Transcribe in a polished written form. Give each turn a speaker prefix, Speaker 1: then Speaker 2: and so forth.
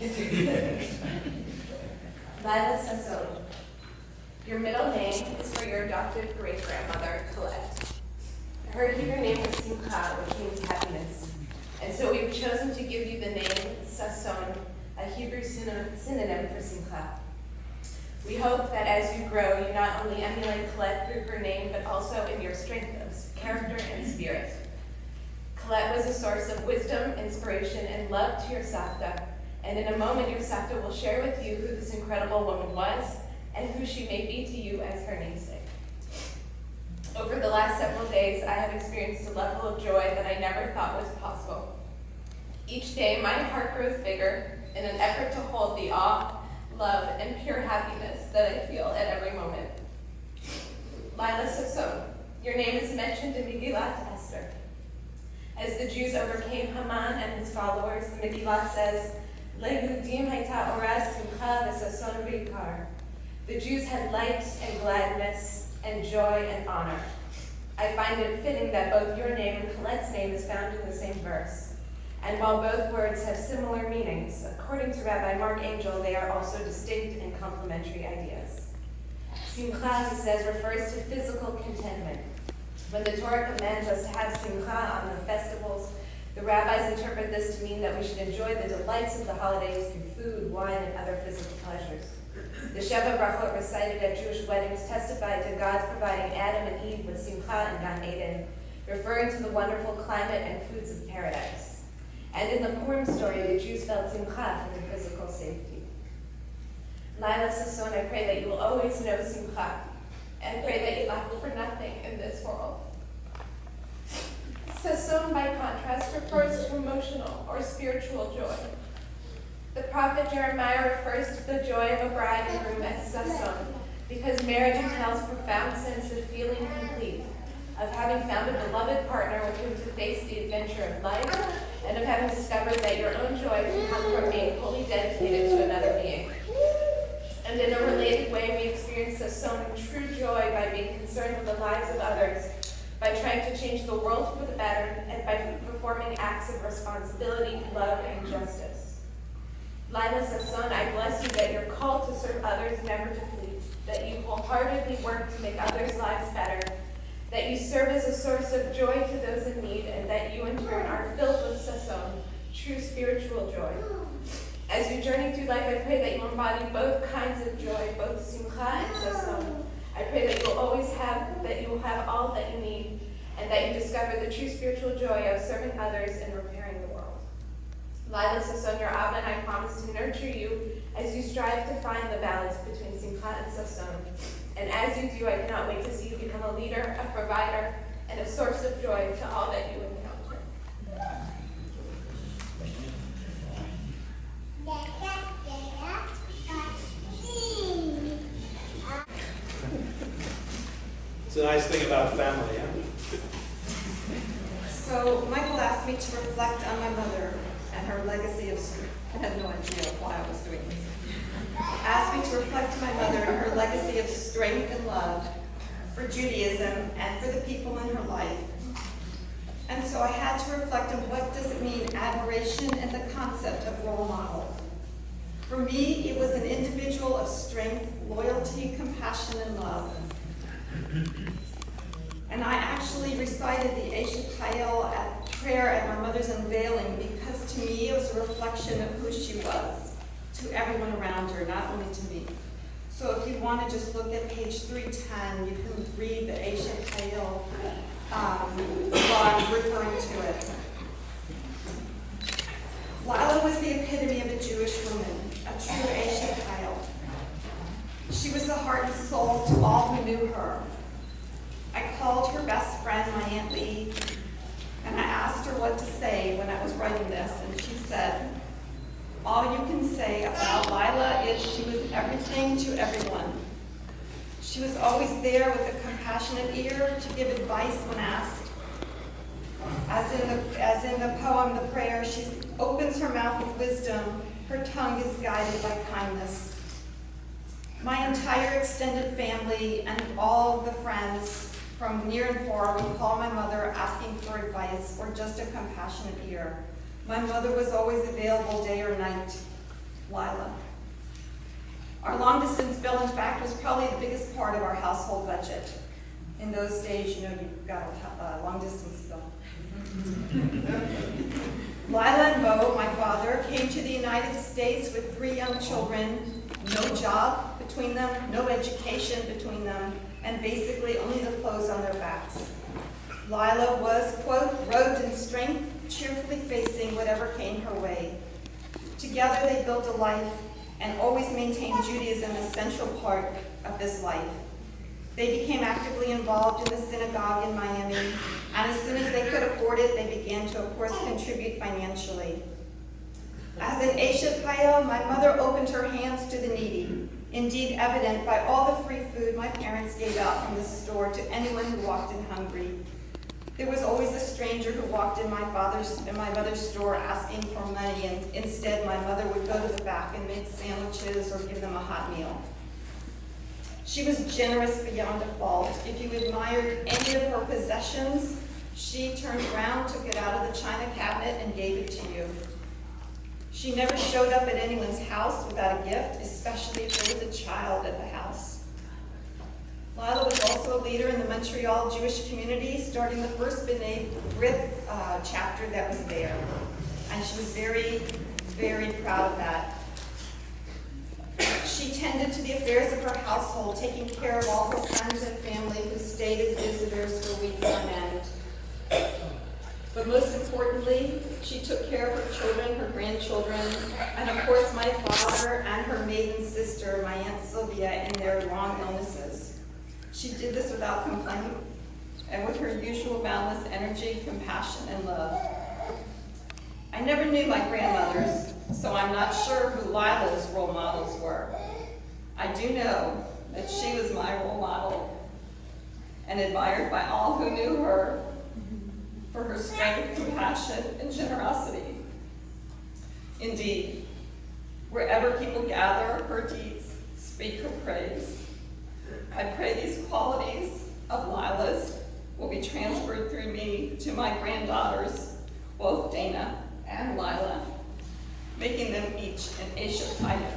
Speaker 1: Lilah Sasson. Your middle name is for your adopted great-grandmother, Colette. Her Hebrew name was Simhat, which means happiness. And so we've chosen to give you the name Sasson, a Hebrew synonym for Simhat. We hope that as you grow, you not only emulate Colette through her name, but also in your strength of character and spirit. Colette was a source of wisdom, inspiration, and love to your Savta, and in a moment your Savta will share with you who this incredible woman was and who she may be to you as her namesake. Over the last several days, I have experienced a level of joy that I never thought was possible. Each day, my heart grows bigger in an effort to hold the awe, love, and pure happiness that I feel at every moment. Lilah Sasson, your name is mentioned in Megillat Esther. As the Jews overcame Haman and his followers, the Megillah says, "Lehudim hayta ora simcha v'sasson v'ikar." The Jews had light and gladness and joy and honor. I find it fitting that both your name and Colette's name is found in the same verse. And while both words have similar meanings, according to Rabbi Mark Angel, they are also distinct and complementary ideas. Simcha, he says, refers to physical contentment. When the Torah commands us to have simcha on the festivals, the rabbis interpret this to mean that we should enjoy the delights of the holidays through food, wine, and other physical pleasures. The Sheva Brachot recited at Jewish weddings testified to God providing Adam and Eve with simcha in Gan Eden, referring to the wonderful climate and foods of paradise. And in the Purim story, the Jews felt simcha for their physical safety. Lilah Sasson, I pray that you will always know simcha, and pray that you lack for nothing in this world. Sasson, by contrast, refers to emotional or spiritual joy. The prophet Jeremiah refers to the joy of a bride and groom as Sasson, because marriage entails a profound sense of feeling complete, of having found a beloved partner with whom to face the adventure of life, and of having discovered that your own joy can come from being fully dedicated to another being. And in a related way, we experience Sasson true joy by being concerned with the lives of others, by trying to change the world for the better, and by performing acts of responsibility, love, and justice. Lilah Sasson, I bless you that your call to serve others never depletes, that you wholeheartedly work to make others' lives better, that you serve as a source of joy to those in need, and that you in turn are filled with Sasson, true spiritual joy. As you journey through life, I pray that you embody both kinds of joy, both simcha and Sasson. I pray that you will have all that you need, and that you discover the true spiritual joy of serving others and repairing the world. Lilah Sasson, your Abba and I promise to nurture you as you strive to find the balance between simcha and Sasson. And as you do, I cannot wait to see you become a leader, a provider, and a source of joy to all that you encounter.
Speaker 2: It's a nice thing about family, huh?
Speaker 3: So Michael asked me to reflect on my mother and her legacy of strength. I had no idea why I was doing this. Asked me to reflect on my mother and her legacy of strength and love for Judaism and for the people in her life. And so I had to reflect on what does it mean, admiration and the concept of role model. For me, it was an individual of strength, loyalty, compassion, and love. And I actually recited the Eshet Hayel at prayer at my mother's unveiling because to me it was a reflection of who she was to everyone around her, not only to me. So if you want to just look at page 310, you can read the Eshet Hayel while I'm referring to it. Lilah was the epitome of a Jewish woman, a true Eshet Hayel. She was the heart and soul to all who knew her. I called her best friend, my Aunt Lee, and I asked her what to say when I was writing this, and she said, "All you can say about Lilah is she was everything to everyone. She was always there with a compassionate ear to give advice when asked. As in the poem, The Prayer, she opens her mouth with wisdom, her tongue is guided by kindness. My entire extended family and all the friends from near and far would call my mother asking for advice or just a compassionate ear. My mother was always available day or night. Lilah. Our long-distance bill, in fact, was probably the biggest part of our household budget. In those days, you got a long-distance bill. Lilah and Bo, my father, came to the United States with 3 young children, no job between them, no education between them, and basically only the clothes on their backs. Lilah was, quote, robed in strength, cheerfully facing whatever came her way. Together they built a life and always maintained Judaism as a central part of this life. They became actively involved in the synagogue in Miami, and as soon as they could afford it, they began to, of course, contribute financially. As an Eshet Hayel, my mother opened her hands to the needy, indeed evident by all the free food my parents gave out from the store to anyone who walked in hungry. There was always a stranger who walked in my mother's store asking for money, and instead my mother would go to the back and make sandwiches or give them a hot meal. She was generous beyond a fault. If you admired any of her possessions, she turned around, took it out of the china cabinet, and gave it to you. She never showed up at anyone's house without a gift, especially if there was a child at the house. Lilah was also a leader in the Montreal Jewish community, starting the first B'nai B'rith chapter that was there. And she was very, very proud of that. She tended to the affairs of her household, taking care of all her friends and family who stayed as visitors for weeks on end. But most importantly, she took care of her children, her grandchildren, and of course my father and her maiden sister, my Aunt Sylvia, in their long illnesses. She did this without complaint and with her usual boundless energy, compassion, and love. I never knew my grandmothers, so I'm not sure who Lilah's role models were. I do know that she was my role model and admired by all who knew her for her strength, compassion, and generosity. Indeed, wherever people gather, her deeds speak her praise. I pray these qualities of Lilah's will be transferred through me to my granddaughters, both Dana and Lilah, making them each an Eshet Hayel.